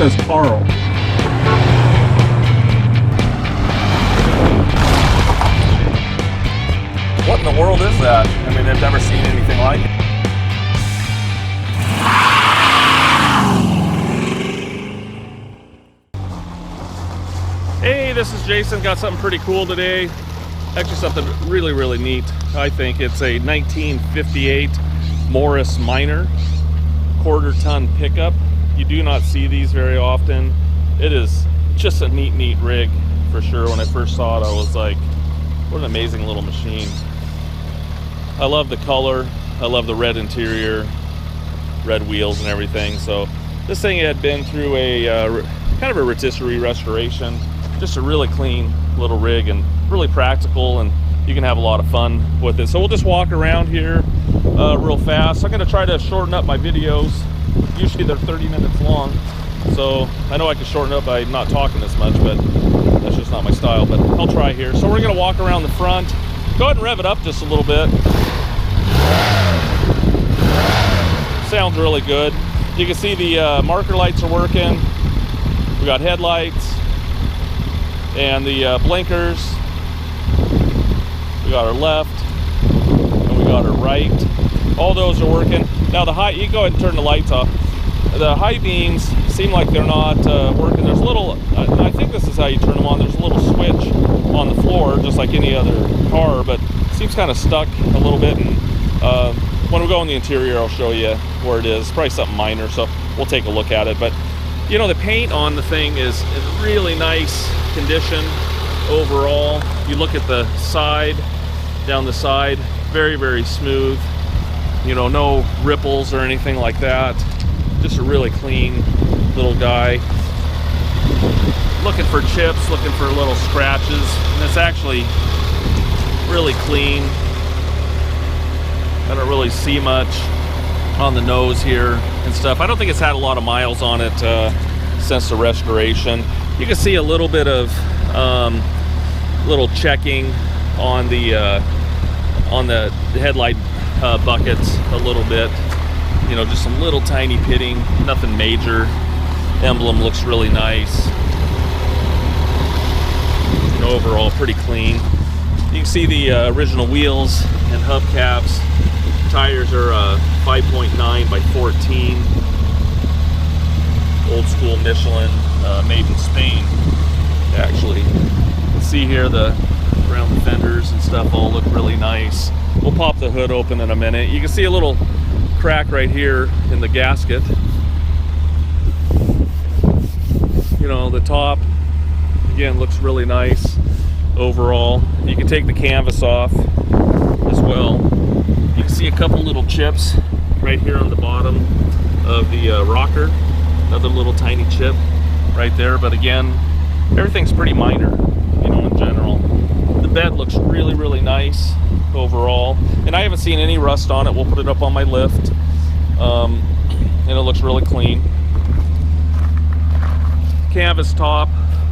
says Carl. What in the world is that? I mean, I've never seen anything like it. Hey, this is Jason. Got something pretty cool today. Actually, something really, really neat. I think it's a 1958 Morris Minor quarter-ton pickup. You do not see these very often. It is just a neat rig for sure. When I first saw it, I was like, what an amazing little machine. I love the color. I love the red interior, red wheels and everything. So this thing had been through a kind of a rotisserie restoration. Just a really clean little rig and really practical, and you can have a lot of fun with it. So we'll just walk around here real fast. I'm going to try to shorten up my videos. Usually they're 30 minutes long, so I know I can shorten up by not talking as much, but that's just not my style. But I'll try here. So we're going to walk around the front. Go ahead and rev it up just a little bit. Sounds really good. You can see the marker lights are working. We got headlights and the blinkers. We got our left and we got our right. All those are working. Now the high, you go ahead and turn the lights off. The high beams seem like they're not working. There's a little, I think this is how you turn them on. There's a little switch on the floor, just like any other car, but it seems kind of stuck a little bit. And when we go in the interior, I'll show you where it is. Probably something minor, so we'll take a look at it. But you know, the paint on the thing is in really nice condition overall. You look at the side, down the side, very smooth. You know, no ripples or anything like that. Just a really clean little guy. Looking for chips, looking for little scratches, and it's actually really clean. I don't really see much on the nose here and stuff. I don't think it's had a lot of miles on it since the restoration. You can see a little bit of little checking on the headlight buckets a little bit. You know, just some little tiny pitting, nothing major. Emblem looks really nice. And overall, pretty clean. You can see the original wheels and hubcaps. Tires are 5.9 by 14. Old school Michelin, made in Spain. Actually, you can see here around the fenders and stuff all look really nice. We'll pop the hood open in a minute. You can see a little crack right here in the gasket. You know, the top again looks really nice overall. You can take the canvas off as well. You can see a couple little chips right here on the bottom of the rocker. Another little tiny chip right there, but again, everything's pretty minor, you know, in general. The bed looks really nice overall, and I haven't seen any rust on it. We'll put it up on my lift, and it looks really clean. Canvas top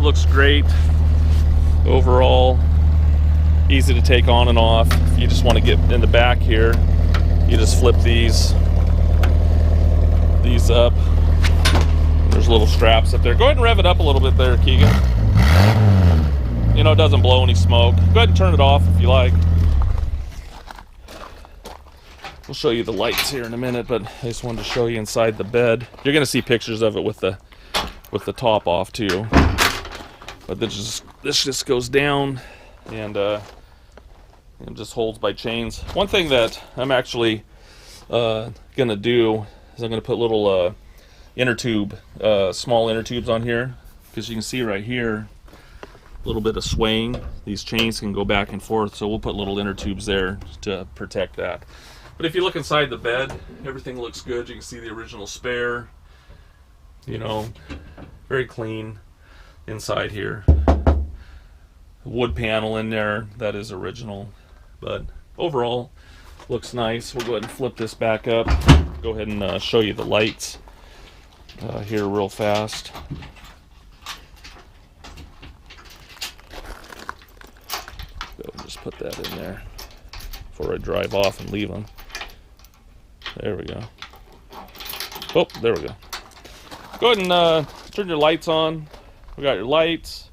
looks great overall. Easy to take on and off. If you just want to get in the back here, you just flip these up. There's little straps up there. Go ahead and rev it up a little bit there, Keegan. You know, it doesn't blow any smoke. Go ahead and turn it off if you like. We'll show you the lights here in a minute, but I just wanted to show you inside the bed. You're gonna see pictures of it with the top off too. But this just goes down and it just holds by chains. One thing that I'm actually gonna do is I'm gonna put little inner tube, small inner tubes on here, because you can see right here a little bit of swaying. These chains can go back and forth, so we'll put little inner tubes there to protect that. But if you look inside the bed, everything looks good. You can see the original spare, you know, very clean inside here. Wood panel in there, that is original, but overall looks nice. We'll go ahead and flip this back up. Go ahead and show you the lights here real fast. Go and just put that in there before I drive off and leave them. There we go. Oh, there we go. Go ahead and turn your lights on. We got your lights.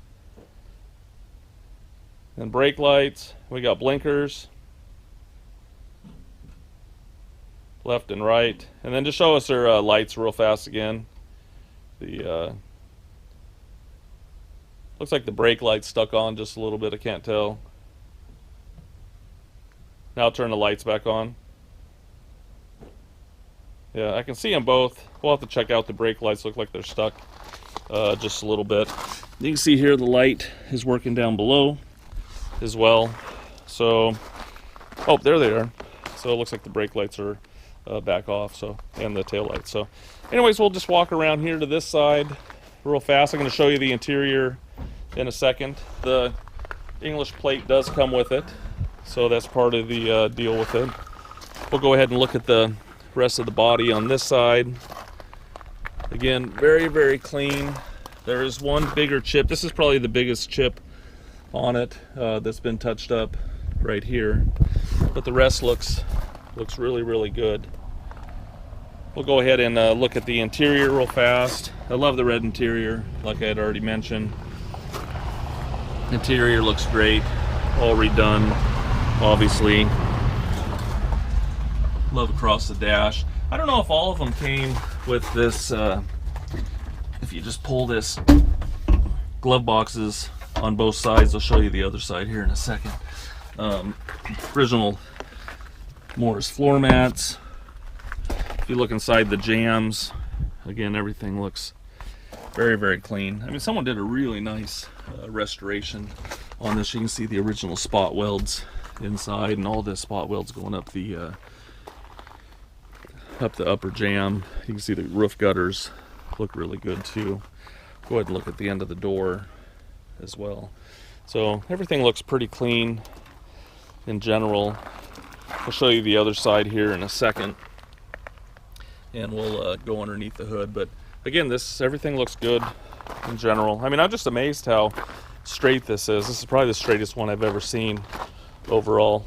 And brake lights. We got blinkers. Left and right. And then just show us our lights real fast again. The looks like the brake light's stuck on just a little bit. I can't tell. Now turn the lights back on. Yeah, I can see them both. We'll have to check out the brake lights. Look like they're stuck just a little bit. You can see here the light is working down below as well. So, oh, there they are. So it looks like the brake lights are back off. So, and the tail lights. So, anyways, we'll just walk around here to this side real fast. I'm going to show you the interior in a second. The English plate does come with it, so that's part of the deal with it. We'll go ahead and look at the rest of the body on this side. Again, very, very clean. There is one bigger chip. This is probably the biggest chip on it that's been touched up right here, but the rest looks really, really good. We'll go ahead and look at the interior real fast. I love the red interior, like I had already mentioned. Interior looks great, all redone, obviously. Love across the dash. I don't know if all of them came with this, if you just pull this glove boxes on both sides. I'll show you the other side here in a second. Original Morris floor mats. If you look inside the jams, again, everything looks very, very clean. I mean, someone did a really nice restoration on this. You can see the original spot welds inside, and all the spot welds going up the upper jam. You can see the roof gutters look really good too. Go ahead and look at the end of the door as well. So everything looks pretty clean in general. I'll show you the other side here in a second, and we'll go underneath the hood. But again, everything looks good in general. I mean, I'm just amazed how straight this is. This is probably the straightest one I've ever seen overall.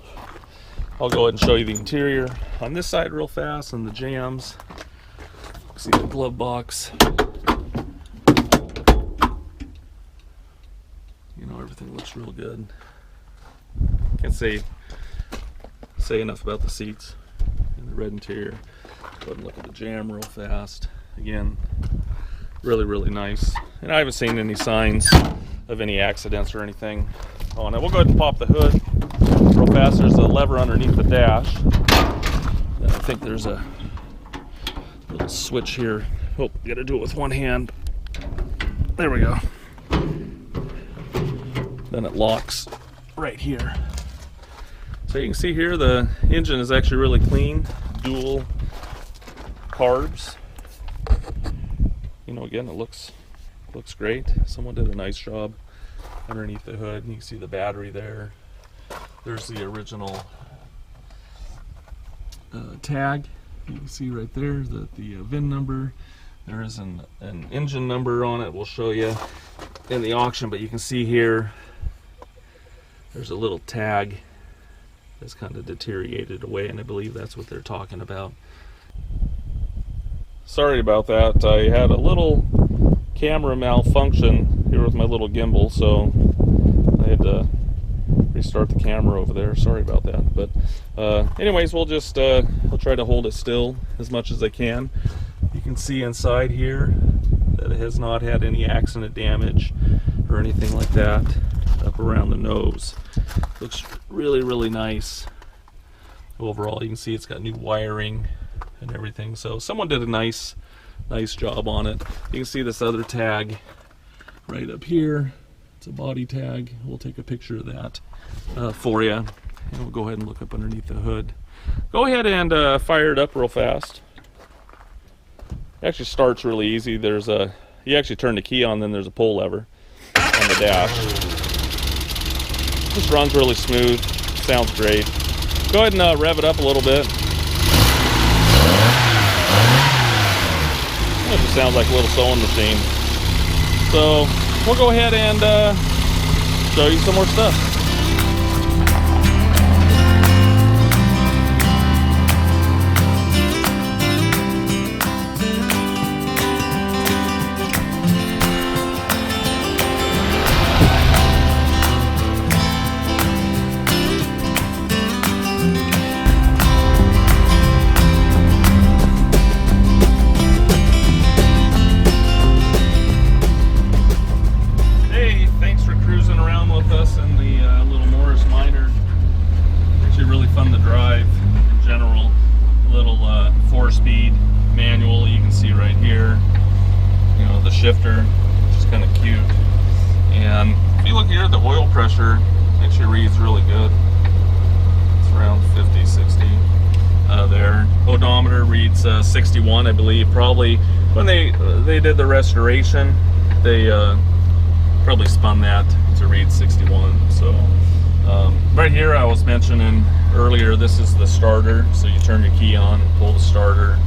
I'll go ahead and show you the interior on this side real fast, and the jams. See the glove box. You know, everything looks real good. Can't say enough about the seats and the red interior. Go ahead and look at the jam real fast. Again, really, really nice. And I haven't seen any signs of any accidents or anything on it. We'll go ahead and pop the hood real fast. There's a lever underneath the dash. And I think there's a little switch here. Oh, you gotta do it with one hand. There we go. Then it locks right here. So you can see here the engine is actually really clean. Dual carbs. You know, again, it looks great. Someone did a nice job underneath the hood. And you can see the battery there. There's the original tag. You can see right there the VIN number. There is an engine number on it. We'll show you in the auction, but you can see here there's a little tag that's kind of deteriorated away, and I believe that's what they're talking about. Sorry about that. I had a little camera malfunction here with my little gimbal, so I had to restart the camera over there. Sorry about that. But anyways, we'll just I'll try to hold it still as much as I can. You can see inside here that it has not had any accident damage or anything like that. Up around the nose, looks really, really nice. Overall, you can see it's got new wiring and everything. So someone did a nice job on it. You can see this other tag right up here. It's a body tag. We'll take a picture of that for you, and we'll go ahead and look up underneath the hood. Go ahead and fire it up real fast. It actually starts really easy. You actually turn the key on, then there's a pull lever on the dash. Just runs really smooth. Sounds great. Go ahead and rev it up a little bit. It just sounds like a little sewing machine. So we'll go ahead and show you some more stuff. around with us in the little Morris Minor. Actually really fun to drive in general. Little 4-speed manual, you can see right here. You know, the shifter, which is kind of cute. And if you look here, the oil pressure actually reads really good. It's around 50, 60 there. Odometer reads 61, I believe. Probably when they did the restoration, they probably spun that to read 61. So right here I was mentioning earlier, this is the starter. So you turn your key on and pull the starter.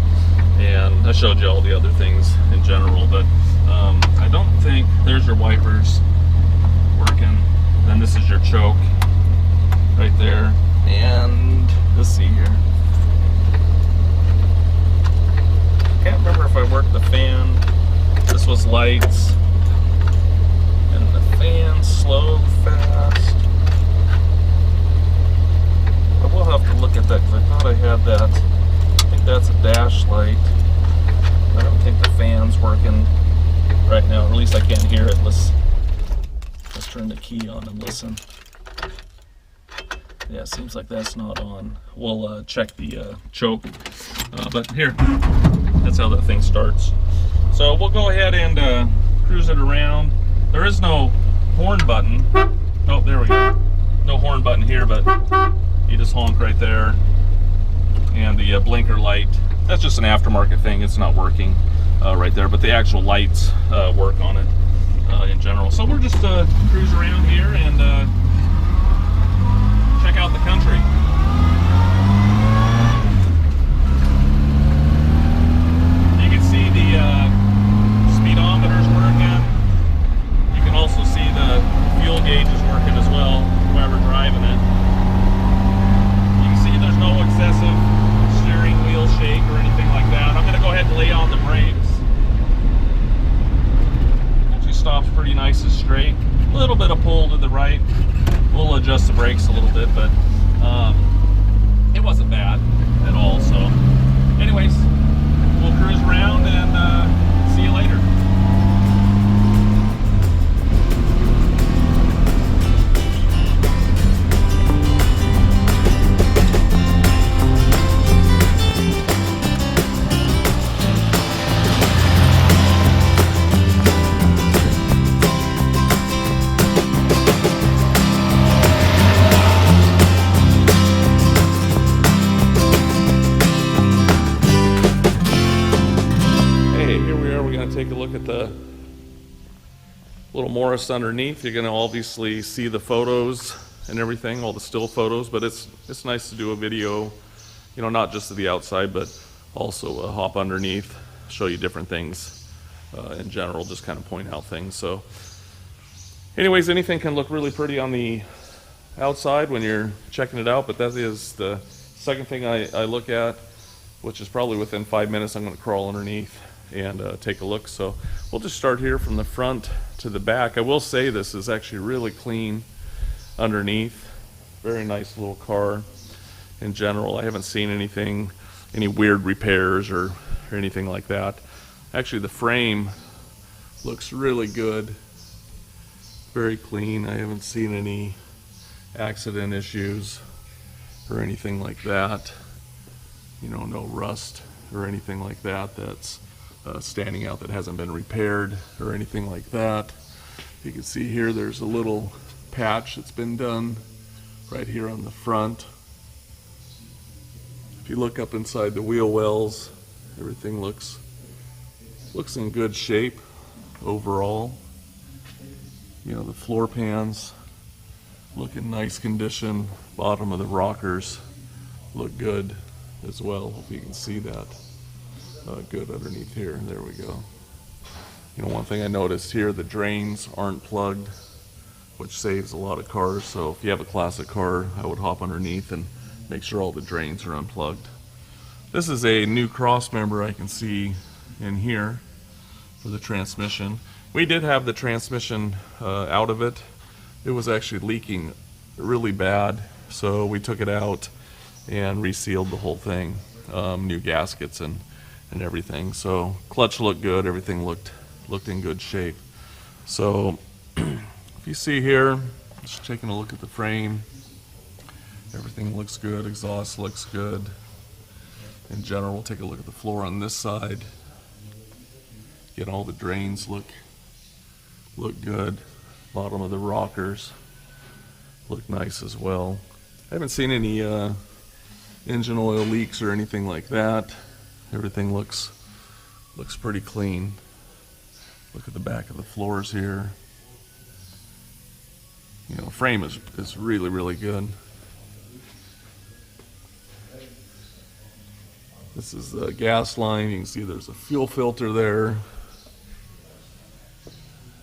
And I showed you all the other things in general, but I don't think, there's your wipers working. Then this is your choke right there. And let's see here. Can't remember if I worked the fan. This was lights. And the fan slow, fast. But we'll have to look at that because I thought I had that. I think that's a dash light. I don't think the fan's working right now, or at least I can't hear it. Let's turn the key on and listen. Yeah, it seems like that's not on. We'll check the choke. But here, that's how that thing starts. So we'll go ahead and cruise it around. There is no horn button. Oh, there we go. No horn button here, but you just honk right there. And the blinker light, that's just an aftermarket thing. It's not working right there, but the actual lights work on it in general. So we're just cruise around here and check out the country. You can see the speedometer's working. You can also see the fuel gauge is working as well, whoever driving it. You can see there's no excessive steering wheel shake or anything like that. I'm going to go ahead and lay on the brakes. Actually stops pretty nice and straight. A little bit of pull to the right. We'll adjust the brakes a little bit, but it wasn't bad at all. So anyways, we'll cruise around and see you later. Take a look at the little Morris underneath. You're going to obviously see the photos and everything, all the still photos, but it's nice to do a video, you know, not just of the outside, but also hop underneath, show you different things in general, just kind of point out things. So anyways, anything can look really pretty on the outside when you're checking it out, but that is the second thing I look at, which is probably within 5 minutes. I'm going to crawl underneath and take a look. So we'll just start here from the front to the back. I will say this is actually really clean underneath. Very nice little car in general. I haven't seen any weird repairs or anything like that. Actually, the frame looks really good. Very clean. I haven't seen any accident issues or anything like that. You know, no rust or anything like that that's standing out that hasn't been repaired or anything like that. You can see here there's a little patch that's been done right here on the front. If you look up inside the wheel wells, everything looks in good shape overall. You know, the floor pans look in nice condition. Bottom of the rockers look good as well. Hope you can see that. Good underneath here. There we go. You know, one thing I noticed here, the drains aren't plugged, which saves a lot of cars. So if you have a classic car, I would hop underneath and make sure all the drains are unplugged. This is a new cross member I can see in here for the transmission. We did have the transmission out of it. It was actually leaking really bad, so we took it out and resealed the whole thing. New gaskets and everything. So clutch looked good, everything looked in good shape. So if you see here, Just taking a look at the frame. Everything looks good. Exhaust looks good. In general, we'll take a look at the floor on this side. Get all the drains look good. Bottom of the rockers look nice as well. I haven't seen any engine oil leaks or anything like that. Everything looks pretty clean. Look at the back of the floors here. You know, frame is really, really good. This is the gas line. You can see there's a fuel filter there.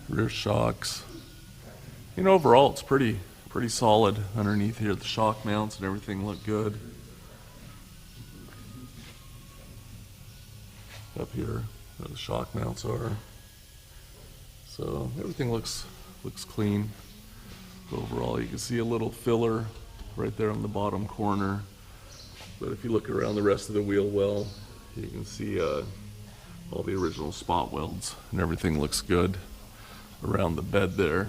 Rear shocks. You know, overall it's pretty solid underneath here. The shock mounts and everything look good. Up here where the shock mounts are. So everything looks clean. Overall, you can see a little filler right there on the bottom corner. But if you look around the rest of the wheel well, you can see all the original spot welds, and everything looks good around the bed there.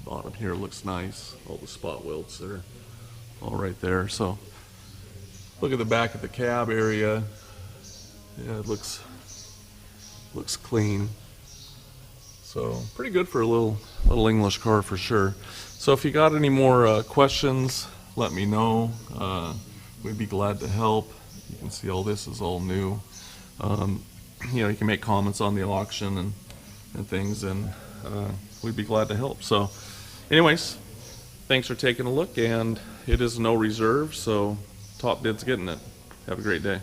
Bottom here looks nice. All the spot welds are all right there. So look at the back of the cab area. Yeah, it looks clean. So pretty good for a little English car for sure. So if you got any more questions, let me know. We'd be glad to help. You can see all this is all new. You know, you can make comments on the auction and things, and we'd be glad to help. So anyways, thanks for taking a look, and it is no reserve, so top bid's getting it. Have a great day.